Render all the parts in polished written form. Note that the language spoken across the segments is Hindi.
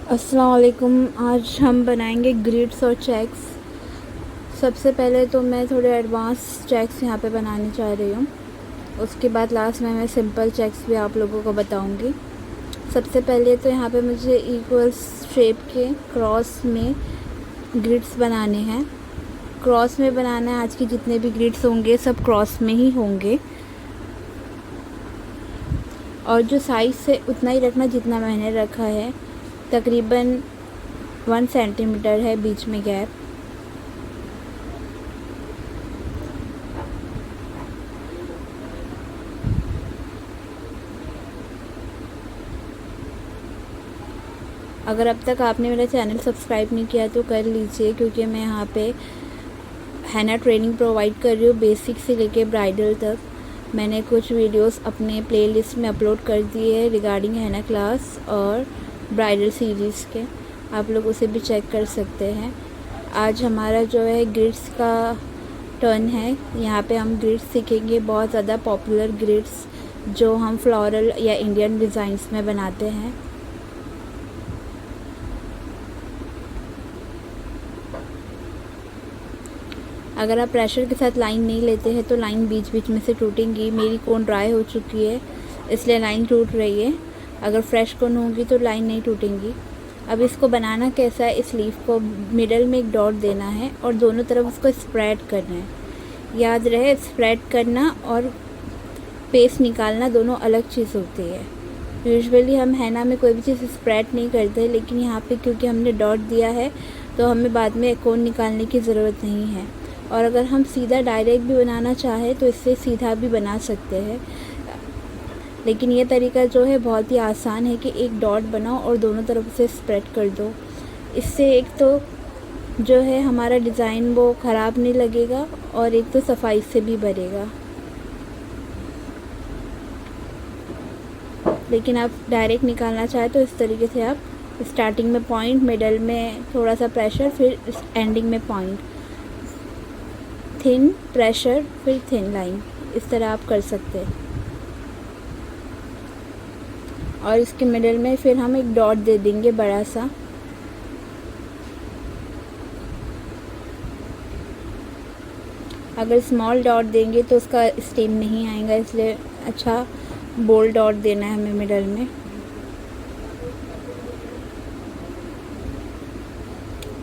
अस्सलाम वालेकुम। आज हम बनाएंगे ग्रिड्स और चेक्स। सबसे पहले तो मैं थोड़े एडवांस चेक्स यहाँ पे बनाने चाह रही हूँ। उसके बाद लास्ट में मैं सिंपल चेक्स भी आप लोगों को बताऊँगी। सबसे पहले तो यहाँ पे मुझे इक्वल शेप के क्रॉस में ग्रिड्स बनाने हैं। क्रॉस में बनाना है, आज के जितने भी ग्रिड्स होंगे सब क्रॉस में ही होंगे। और जो साइज़ से उतना ही रखना जितना मैंने रखा है, तकरीबन 1 सेंटीमीटर है बीच में गैप। अगर अब तक आपने मेरा चैनल सब्सक्राइब नहीं किया तो कर लीजिए, क्योंकि मैं यहाँ पे हैना ट्रेनिंग प्रोवाइड कर रही हूँ, बेसिक से लेके ब्राइडल तक। मैंने कुछ वीडियोस अपने प्लेलिस्ट में अपलोड कर दिए हैं रिगार्डिंग हैना क्लास और ब्राइडल सीरीज़ के, आप लोग उसे भी चेक कर सकते हैं। आज हमारा जो है ग्रिड्स का टर्न है। यहाँ पे हम ग्रिड्स सीखेंगे, बहुत ज़्यादा पॉपुलर ग्रिड्स जो हम फ्लोरल या इंडियन डिज़ाइंस में बनाते हैं। अगर आप प्रेशर के साथ लाइन नहीं लेते हैं तो लाइन बीच बीच में से टूटेंगी। मेरी कोन ड्राई हो चुकी है इसलिए लाइन टूट रही है। अगर फ्रेश कोन होगी तो लाइन नहीं टूटेंगी। अब इसको बनाना कैसा है, इस लीफ को मिडल में एक डॉट देना है और दोनों तरफ उसको स्प्रेड करना है। याद रहे, स्प्रेड करना और पेस्ट निकालना दोनों अलग चीज़ होती है। यूजुअली हम हैना में कोई भी चीज़ स्प्रेड नहीं करते, लेकिन यहाँ पे क्योंकि हमने डॉट दिया है तो हमें बाद में कोन निकालने की ज़रूरत नहीं है। और अगर हम सीधा डायरेक्ट भी बनाना चाहें तो इससे सीधा भी बना सकते हैं, लेकिन ये तरीका जो है बहुत ही आसान है कि एक डॉट बनाओ और दोनों तरफ से स्प्रेड कर दो। इससे एक तो जो है हमारा डिज़ाइन वो ख़राब नहीं लगेगा और एक तो सफाई से भी भरेगा। लेकिन आप डायरेक्ट निकालना चाहें तो इस तरीके से आप स्टार्टिंग में पॉइंट, मिडल में थोड़ा सा प्रेशर, फिर एंडिंग में पॉइंट, थिन प्रेशर, फिर थिन लाइन, इस तरह आप कर सकते हैं। और इसके मिडल में फिर हम एक डॉट दे देंगे बड़ा सा। अगर स्मॉल डॉट देंगे तो उसका स्टेम नहीं आएगा, इसलिए अच्छा बोल्ड डॉट देना है हमें मिडल में।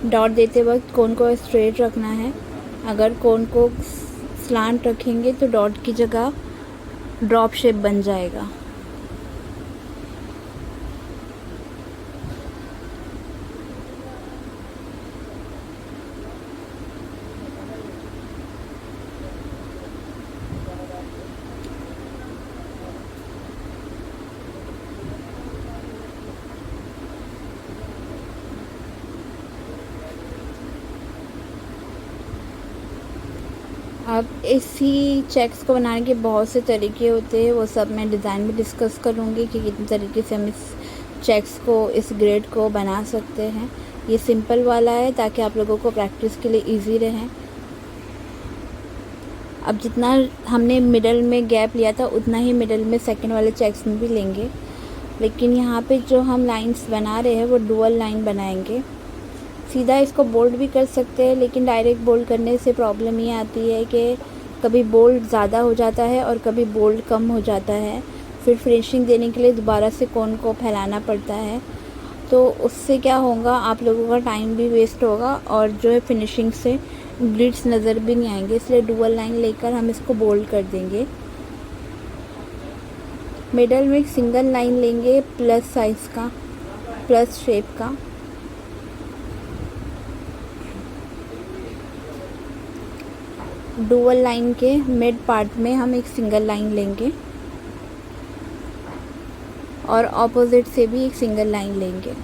डॉट देते वक्त कोन को स्ट्रेट रखना है। अगर कोन को स्लांट रखेंगे तो डॉट की जगह ड्रॉप शेप बन जाएगा। अब इसी चेक्स को बनाने के बहुत से तरीके होते हैं, वो सब मैं डिज़ाइन में डिस्कस करूँगी कि कितने तरीके से हम इस चेक्स को, इस ग्रेड को बना सकते हैं। ये सिंपल वाला है ताकि आप लोगों को प्रैक्टिस के लिए इजी रहे। अब जितना हमने मिडल में गैप लिया था उतना ही मिडल में सेकंड वाले चेक्स में भी लेंगे, लेकिन यहाँ पे जो हम लाइंस बना रहे हैं वो डुअल लाइन बनाएंगे। सीधा इसको बोल्ड भी कर सकते हैं, लेकिन डायरेक्ट बोल्ड करने से प्रॉब्लम ये आती है कि कभी बोल्ड ज़्यादा हो जाता है और कभी बोल्ड कम हो जाता है। फिर फिनिशिंग देने के लिए दोबारा से कोन को फैलाना पड़ता है, तो उससे क्या होगा, आप लोगों का टाइम भी वेस्ट होगा और जो है फिनिशिंग से ग्लिट्स नज़र भी नहीं आएंगे। इसलिए डुअल लाइन लेकर हम इसको बोल्ड कर देंगे। मिडल में एक सिंगल लाइन लेंगे प्लस साइज़ का, प्लस शेप का। डुअल लाइन के मिड पार्ट में हम एक सिंगल लाइन लेंगे और ऑपोजिट से भी एक सिंगल लाइन लेंगे।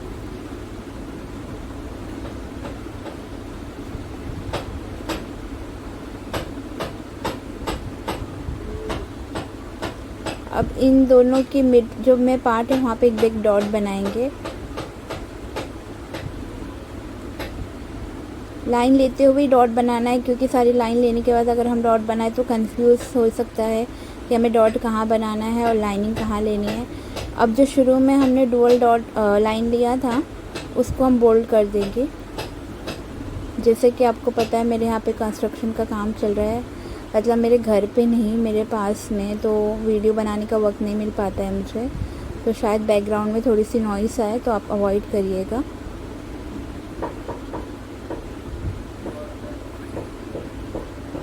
अब इन दोनों की मिड जो में पार्ट है वहाँ पे एक बिग डॉट बनाएंगे। लाइन लेते हुए डॉट बनाना है, क्योंकि सारी लाइन लेने के बाद अगर हम डॉट बनाए तो कंफ्यूज हो सकता है कि हमें डॉट कहाँ बनाना है और लाइनिंग कहाँ लेनी है। अब जो शुरू में हमने डुअल डॉट लाइन लिया था उसको हम बोल्ड कर देंगे। जैसे कि आपको पता है मेरे यहाँ पे कंस्ट्रक्शन का काम चल रहा है, मतलब मेरे घर पे नहीं, मेरे पास में, तो वीडियो बनाने का वक्त नहीं मिल पाता है मुझे, तो शायद बैकग्राउंड में थोड़ी सी नॉइस आए तो आप अवॉइड करिएगा।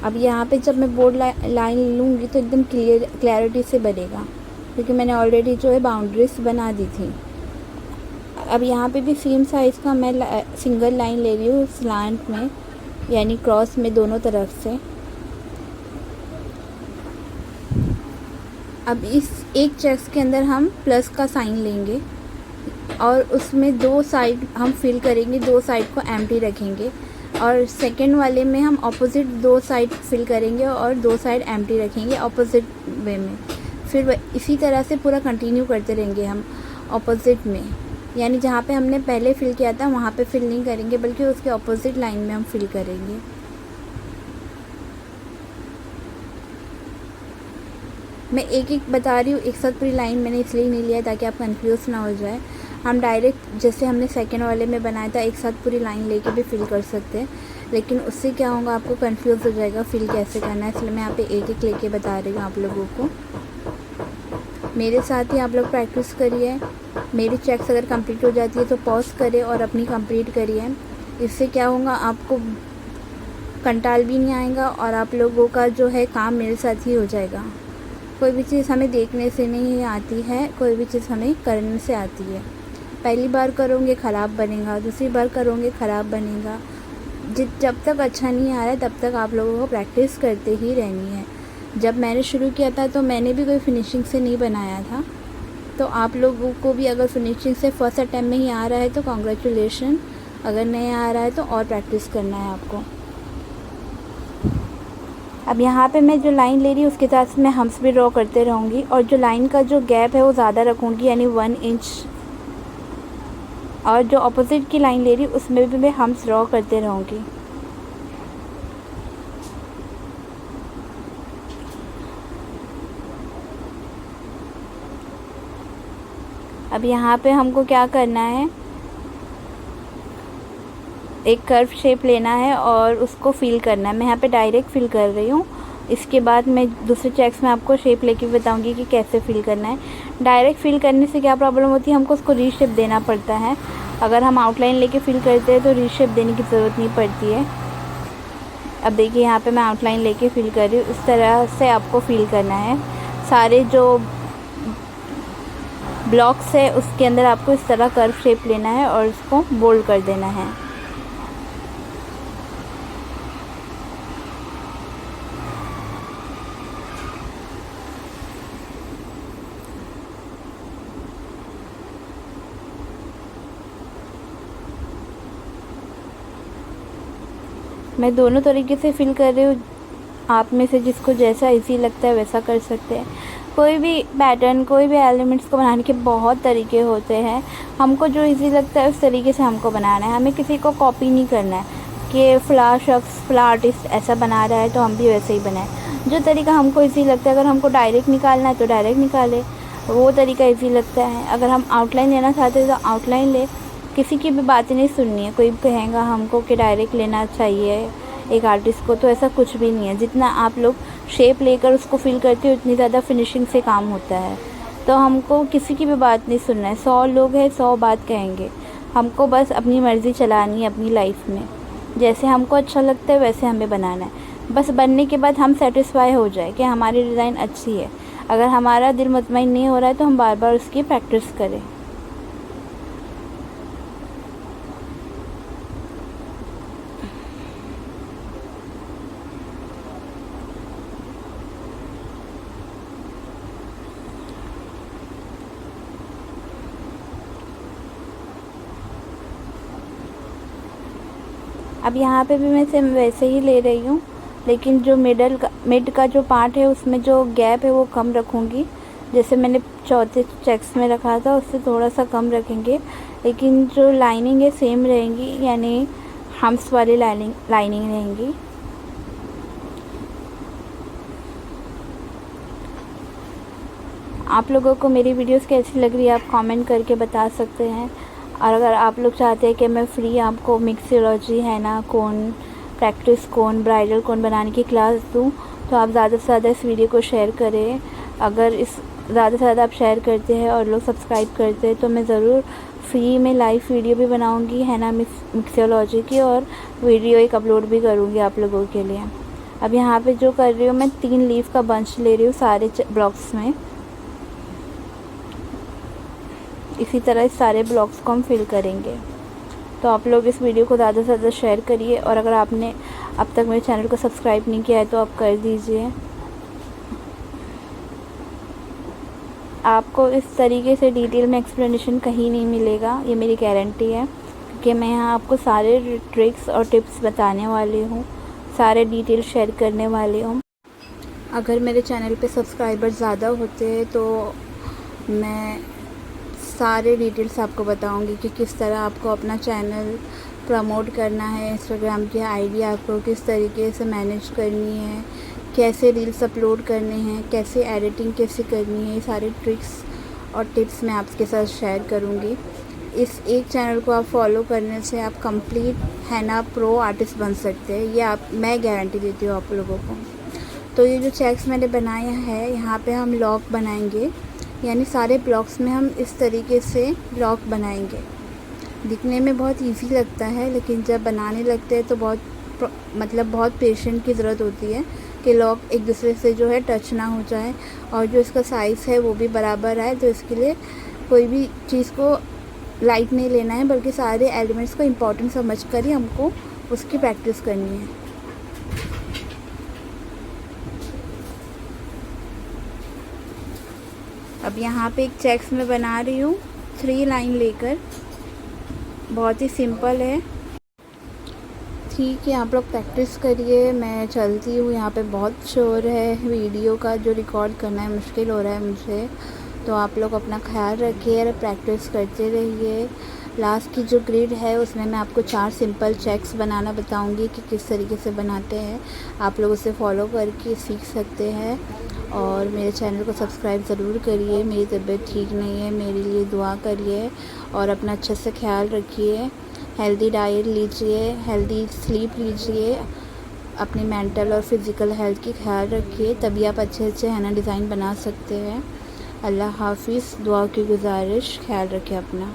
अब यहाँ पे जब मैं बोर्ड लाइन लूँगी तो एकदम क्लैरिटी से बनेगा, क्योंकि मैंने ऑलरेडी जो है बाउंड्रीज बना दी थी। अब यहाँ पे भी सेम साइज़ का मैं सिंगल लाइन ले रही हूँ स्लांट में, यानी क्रॉस में दोनों तरफ से। अब इस एक चेक्स के अंदर हम प्लस का साइन लेंगे और उसमें 2 साइड हम फिल करेंगे, 2 साइड को एम्प्टी रखेंगे, और सेकंड वाले में हम ऑपोजिट 2 साइड फिल करेंगे और 2 साइड एम्प्टी रखेंगे ऑपोजिट वे में। फिर इसी तरह से पूरा कंटिन्यू करते रहेंगे हम ऑपोजिट में, यानी जहाँ पे हमने पहले फिल किया था वहाँ पे फिल नहीं करेंगे, बल्कि उसके ऑपोजिट लाइन में हम फिल करेंगे। मैं एक एक बता रही हूँ, एक साथ पूरी लाइन मैंने इसलिए नहीं लिया ताकि आप कंफ्यूज ना हो जाए। हम डायरेक्ट जैसे हमने सेकंड वाले में बनाया था एक साथ पूरी लाइन लेके भी फिल कर सकते हैं, लेकिन उससे क्या होगा, आपको कंफ्यूज हो जाएगा फिल कैसे करना है, इसलिए मैं यहाँ पे एक एक लेके बता रही हूँ आप लोगों को। मेरे साथ ही आप लोग प्रैक्टिस करिए। मेरी चेक्स अगर कंप्लीट हो जाती है तो पॉज करिए और अपनी कंप्लीट करिए। इससे क्या होगा, आपको कंटाल भी नहीं आएगा और आप लोगों का जो है काम मेरे साथ ही हो जाएगा। कोई भी चीज़ हमें देखने से नहीं आती है, कोई भी चीज़ हमें करने से आती है। पहली बार करोगे ख़राब बनेगा, दूसरी बार करोगे ख़राब बनेगा। जब तक अच्छा नहीं आ रहा है तब तक आप लोगों को प्रैक्टिस करते ही रहनी है। जब मैंने शुरू किया था तो मैंने भी कोई फिनिशिंग से नहीं बनाया था, तो आप लोगों को भी अगर फिनिशिंग से फर्स्ट अटैम्प्ट में ही आ रहा है तो कॉन्ग्रेचुलेशन, अगर नहीं आ रहा है तो और प्रैक्टिस करना है आपको। अब यहाँ पे मैं जो लाइन ले रही हूँ उसके साथ मैं हम्स भी ड्रॉ करते रहूँगी, और जो लाइन का जो गैप है वो ज़्यादा रखूँगी, यानी 1 इंच, और जो अपोजिट की लाइन ले रही हूँ उसमें भी मैं हम्स ड्रॉ करते रहूँगी। अब यहाँ पे हमको क्या करना है, एक कर्व शेप लेना है और उसको फिल करना है। मैं यहाँ पे डायरेक्ट फिल कर रही हूँ, इसके बाद मैं दूसरे चेक्स में आपको शेप लेके बताऊँगी कि कैसे फिल करना है। डायरेक्ट फिल करने से क्या प्रॉब्लम होती है, हमको उसको रीशेप देना पड़ता है। अगर हम आउटलाइन लेके फिल करते हैं तो रीशेप देने की ज़रूरत नहीं पड़ती है। अब देखिए यहाँ पे मैं आउटलाइन लेके फिल कर रही हूँ, इस तरह से आपको फिल करना है। सारे जो ब्लॉक्स है उसके अंदर आपको इस तरह कर्व शेप लेना है और उसको बोल्ड कर देना है। मैं दोनों तरीके से फिल कर रही हूँ, आप में से जिसको जैसा इजी लगता है वैसा कर सकते हैं। कोई भी पैटर्न, कोई भी एलिमेंट्स को बनाने के बहुत तरीके होते हैं, हमको जो इजी लगता है उस तरीके से हमको बनाना है। हमें किसी को कॉपी नहीं करना है कि फ़लाँ शख्स, फ़लाँ आर्टिस्ट ऐसा बना रहा है तो हम भी वैसे ही बनाएं। जो तरीका हमको इजी लगता है, अगर हमको डायरेक्ट निकालना है तो डायरेक्ट निकाले, वो तरीका इजी लगता है। अगर हम आउटलाइन लेना चाहते हैं तो आउटलाइन ले, किसी की भी बातें नहीं सुननी है। कोई कहेगा हमको कि डायरेक्ट लेना चाहिए एक आर्टिस्ट को, तो ऐसा कुछ भी नहीं है। जितना आप लोग शेप लेकर उसको फिल करते हो उतनी ज़्यादा फिनिशिंग से काम होता है। तो हमको किसी की भी बात नहीं सुनना है। 100 लोग हैं, 100 बात कहेंगे, हमको बस अपनी मर्ज़ी चलानी है अपनी लाइफ में। जैसे हमको अच्छा लगता है वैसे हमें बनाना है। बस बनने के बाद हम सेटिस्फाई हो जाए कि हमारी डिज़ाइन अच्छी है। अगर हमारा दिल मुतमईन नहीं हो रहा है तो हम बार बार उसकी प्रैक्टिस करें। अब यहाँ पे भी मैं सेम वैसे ही ले रही हूँ, लेकिन जो मिड का जो पार्ट है उसमें जो गैप है वो कम रखूँगी। जैसे मैंने चौथे चेक्स में रखा था उससे थोड़ा सा कम रखेंगे, लेकिन जो लाइनिंग है सेम रहेंगी, यानी हम्स वाली लाइनिंग रहेंगी। आप लोगों को मेरी वीडियोस कैसी लग रही है आप कमेंट करके बता सकते हैं। और अगर आप लोग चाहते हैं कि मैं फ्री आपको मिक्सोलॉजी, हैना कोन, प्रैक्टिस कोन, ब्राइडल कोन बनाने की क्लास दूँ, तो आप ज़्यादा से ज़्यादा इस वीडियो को शेयर करें। अगर इस ज़्यादा से ज़्यादा आप शेयर करते हैं और लोग सब्सक्राइब करते हैं तो मैं ज़रूर फ्री में लाइव वीडियो भी बनाऊंगी हैना मिक्सोलॉजी की, और वीडियो एक अपलोड भी करूंगी आप लोगों के लिए। अब यहाँ पे जो कर रही हूँ मैं 3 लीफ का बंच ले रही हूँ सारे ब्लॉक्स में। इसी तरह इस सारे ब्लॉक्स को हम फिल करेंगे। तो आप लोग इस वीडियो को ज़्यादा से ज़्यादा शेयर करिए, और अगर आपने अब तक मेरे चैनल को सब्सक्राइब नहीं किया है तो आप कर दीजिए। आपको इस तरीके से डिटेल में एक्सप्लेनेशन कहीं नहीं मिलेगा, ये मेरी गारंटी है, क्योंकि मैं यहाँ आपको सारे ट्रिक्स और टिप्स बताने वाली हूँ, सारे डिटेल शेयर करने वाली हूँ। अगर मेरे चैनल पे सब्सक्राइबर ज़्यादा होते हैं तो मैं सारे डिटेल्स आपको बताऊंगी कि किस तरह आपको अपना चैनल प्रमोट करना है, इंस्टाग्राम की आईडी आपको किस तरीके से मैनेज करनी है, कैसे रील्स अपलोड करने हैं, कैसे एडिटिंग कैसे करनी है, ये सारे ट्रिक्स और टिप्स मैं आपके साथ शेयर करूंगी। इस एक चैनल को आप फॉलो करने से आप कंप्लीट हैना प्रो आर्टिस्ट बन सकते हैं, ये मैं गारंटी देती हूँ आप लोगों को। तो ये जो चेक्स मैंने बनाया है, यहाँ पे हम लॉक बनाएंगे, यानी सारे ब्लॉक्स में हम इस तरीके से लॉक बनाएंगे। दिखने में बहुत इजी लगता है, लेकिन जब बनाने लगते हैं तो बहुत पेशेंट की ज़रूरत होती है कि लॉक एक दूसरे से जो है टच ना हो जाए, और जो इसका साइज़ है वो भी बराबर आए। तो इसके लिए कोई भी चीज़ को लाइट नहीं लेना है, बल्कि सारे एलिमेंट्स को इम्पोर्टेंट समझ कर ही हमको उसकी प्रैक्टिस करनी है। अब यहाँ पे एक चेक्स में बना रही हूँ 3 लाइन लेकर, बहुत ही सिंपल है। ठीक है, आप लोग प्रैक्टिस करिए, मैं चलती हूँ। यहाँ पे बहुत शोर है, वीडियो का जो रिकॉर्ड करना है मुश्किल हो रहा है मुझे, तो आप लोग अपना ख्याल रखिए और प्रैक्टिस करते रहिए। लास्ट की जो ग्रिड है उसमें मैं आपको 4 सिंपल चेक्स बनाना बताऊंगी कि किस तरीके से बनाते हैं। आप लोग उसे फॉलो करके सीख सकते हैं, और मेरे चैनल को सब्सक्राइब ज़रूर करिए। मेरी तबीयत ठीक नहीं है, मेरे लिए दुआ करिए, और अपना अच्छे से ख्याल रखिए। हेल्दी डाइट लीजिए, हेल्दी स्लीप लीजिए, अपनी मेंटल और फिज़िकल हेल्थ की ख्याल रखिए, तभी आप अच्छे अच्छे हैना डिज़ाइन बना सकते हैं। अल्लाह हाफिज़। दुआ की गुजारिश, ख्याल रखें अपना।